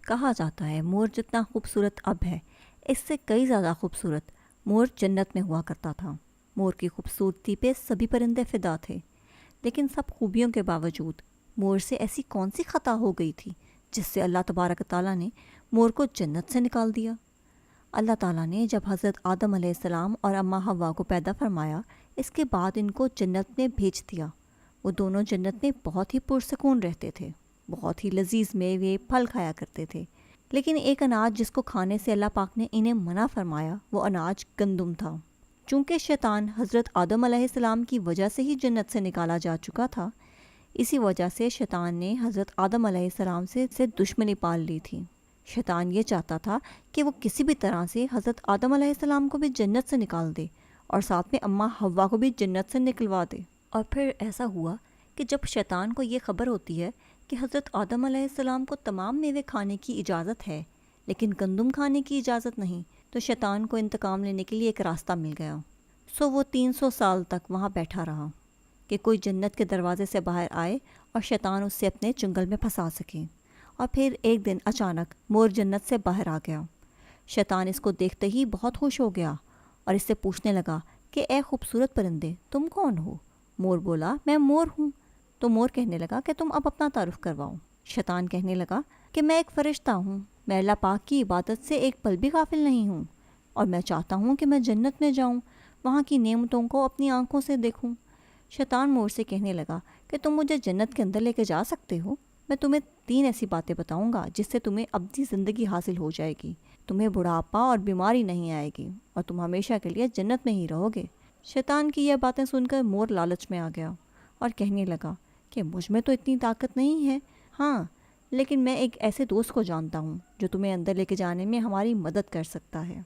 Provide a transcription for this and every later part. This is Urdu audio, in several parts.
کہا جاتا ہے مور جتنا خوبصورت اب ہے اس سے کئی زیادہ خوبصورت مور جنت میں ہوا کرتا تھا۔ مور کی خوبصورتی پہ سبھی پرندے فدا تھے، لیکن سب خوبیوں کے باوجود مور سے ایسی کون سی خطا ہو گئی تھی جس سے اللہ تبارک تعالیٰ نے مور کو جنت سے نکال دیا؟ اللہ تعالیٰ نے جب حضرت آدم علیہ السلام اور اماں حوا کو پیدا فرمایا، اس کے بعد ان کو جنت میں بھیج دیا۔ وہ دونوں جنت میں بہت ہی پرسکون رہتے تھے، بہت ہی لذیذ میوے پھل کھایا کرتے تھے، لیکن ایک اناج جس کو کھانے سے اللہ پاک نے انہیں منع فرمایا وہ اناج گندم تھا۔ چونکہ شیطان حضرت آدم علیہ السلام کی وجہ سے ہی جنت سے نکالا جا چکا تھا، اسی وجہ سے شیطان نے حضرت آدم علیہ السلام سے دشمنی پال لی تھی۔ شیطان یہ چاہتا تھا کہ وہ کسی بھی طرح سے حضرت آدم علیہ السلام کو بھی جنت سے نکال دے اور ساتھ میں اماں حوا کو بھی جنت سے نکلوا دے۔ اور پھر ایسا ہوا کہ جب شیطان کو یہ خبر ہوتی ہے کہ حضرت آدم علیہ السلام کو تمام میوے کھانے کی اجازت ہے لیکن گندم کھانے کی اجازت نہیں، تو شیطان کو انتقام لینے کے لیے ایک راستہ مل گیا۔ وہ 300 سال تک وہاں بیٹھا رہا کہ کوئی جنت کے دروازے سے باہر آئے اور شیطان اس سے اپنے چنگل میں پھنسا سکے۔ اور پھر ایک دن اچانک مور جنت سے باہر آ گیا۔ شیطان اس کو دیکھتے ہی بہت خوش ہو گیا اور اس سے پوچھنے لگا کہ اے خوبصورت پرندے، تم کون ہو؟ مور بولا، میں مور ہوں۔ تو مور کہنے لگا کہ تم اب اپنا تعارف کرواؤ۔ شیطان کہنے لگا کہ میں ایک فرشتہ ہوں، میں اللہ پاک کی عبادت سے ایک پل بھی غافل نہیں ہوں، اور میں چاہتا ہوں کہ میں جنت میں جاؤں، وہاں کی نعمتوں کو اپنی آنکھوں سے دیکھوں۔ شیطان مور سے کہنے لگا کہ تم مجھے جنت کے اندر لے کے جا سکتے ہو، میں تمہیں 3 ایسی باتیں بتاؤں گا جس سے تمہیں ابدی زندگی حاصل ہو جائے گی، تمہیں بڑھاپا اور بیماری نہیں آئے گی اور تم ہمیشہ کے لیے جنت میں ہی رہو گے۔ شیطان کی یہ باتیں سن کر مور لالچ میں آ گیا اور کہنے لگا کہ مجھ میں تو اتنی طاقت نہیں ہے، ہاں لیکن میں ایک ایسے دوست کو جانتا ہوں جو تمہیں اندر لے کے جانے میں ہماری مدد کر سکتا ہے۔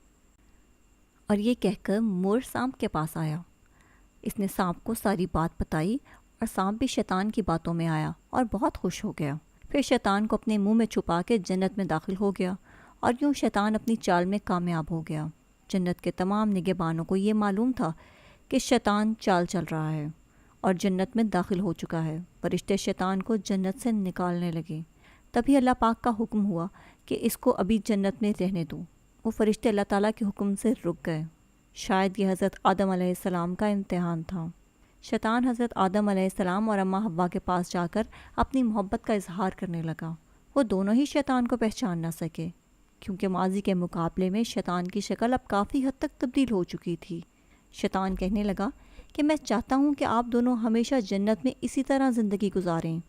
اور یہ کہہ کر مور سانپ کے پاس آیا۔ اس نے سانپ کو ساری بات بتائی اور سانپ بھی شیطان کی باتوں میں آیا اور بہت خوش ہو گیا۔ پھر شیطان کو اپنے منہ میں چھپا کے جنت میں داخل ہو گیا اور یوں شیطان اپنی چال میں کامیاب ہو گیا۔ جنت کے تمام نگہبانوں کو یہ معلوم تھا کہ شیطان چال چل رہا ہے اور جنت میں داخل ہو چکا ہے۔ فرشتے شیطان کو جنت سے نکالنے لگے، تبھی اللہ پاک کا حکم ہوا کہ اس کو ابھی جنت میں رہنے دو۔ وہ فرشتے اللہ تعالیٰ کے حکم سے رک گئے۔ شاید یہ حضرت آدم علیہ السلام کا امتحان تھا۔ شیطان حضرت آدم علیہ السلام اور اماں حوا کے پاس جا کر اپنی محبت کا اظہار کرنے لگا۔ وہ دونوں ہی شیطان کو پہچان نہ سکے، کیونکہ ماضی کے مقابلے میں شیطان کی شکل اب کافی حد تک تبدیل ہو چکی تھی۔ شیطان کہنے لگا کہ میں چاہتا ہوں کہ آپ دونوں ہمیشہ جنت میں اسی طرح زندگی گزاریں،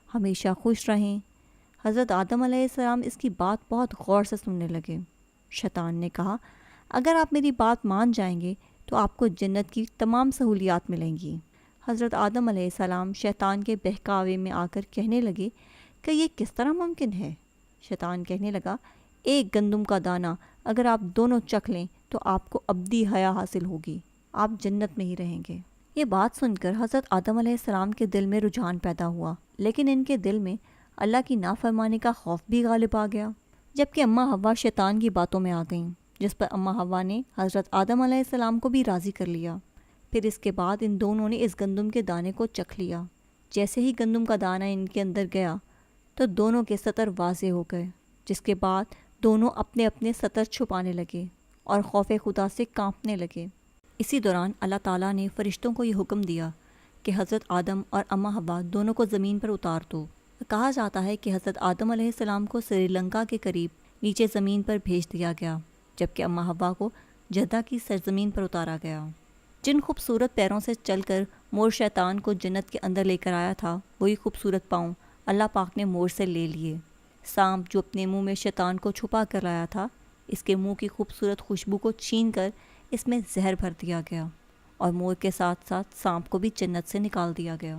ہمیشہ خوش رہیں۔ حضرت آدم علیہ السلام اس کی بات بہت غور سے سننے لگے۔ شیطان نے کہا، اگر آپ میری بات مان جائیں گے تو آپ کو جنت کی تمام سہولیات ملیں گی۔ حضرت آدم علیہ السلام شیطان کے بہکاوے میں آ کر کہنے لگے کہ یہ کس طرح ممکن ہے؟ شیطان کہنے لگا، ایک گندم کا دانہ اگر آپ دونوں چکھ لیں تو آپ کو ابدی حیا حاصل ہوگی، آپ جنت میں ہی رہیں گے۔ یہ بات سن کر حضرت آدم علیہ السلام کے دل میں رجحان پیدا ہوا، لیکن ان کے دل میں اللہ کی نافرمانی کا خوف بھی غالب آ گیا۔ جبکہ اماں حوا شیطان کی باتوں میں آ گئیں، جس پر اماں حوا نے حضرت آدم علیہ السلام کو بھی راضی کر لیا۔ پھر اس کے بعد ان دونوں نے اس گندم کے دانے کو چکھ لیا۔ جیسے ہی گندم کا دانہ ان کے اندر گیا تو دونوں کے سطر واضح ہو گئے، جس کے بعد دونوں اپنے اپنے سطر چھپانے لگے اور خوف خدا سے کانپنے لگے۔ اسی دوران اللہ تعالیٰ نے فرشتوں کو یہ حکم دیا کہ حضرت آدم اور اماں حوا دونوں کو زمین پر اتار دو۔ کہا جاتا ہے کہ حضرت آدم علیہ السلام کو سری لنکا کے قریب نیچے زمین پر بھیج دیا گیا، جبکہ اماں حوا کو جدہ کی سرزمین پر اتارا گیا۔ جن خوبصورت پیروں سے چل کر مور شیطان کو جنت کے اندر لے کر آیا تھا، وہی خوبصورت پاؤں اللہ پاک نے مور سے لے لیے۔ سانپ جو اپنے منہ میں شیطان کو چھپا کر لایا تھا، اس کے منہ کی خوبصورت خوشبو کو چھین کر اس میں زہر بھر دیا گیا، اور مور کے ساتھ ساتھ سانپ کو بھی جنت سے نکال دیا گیا۔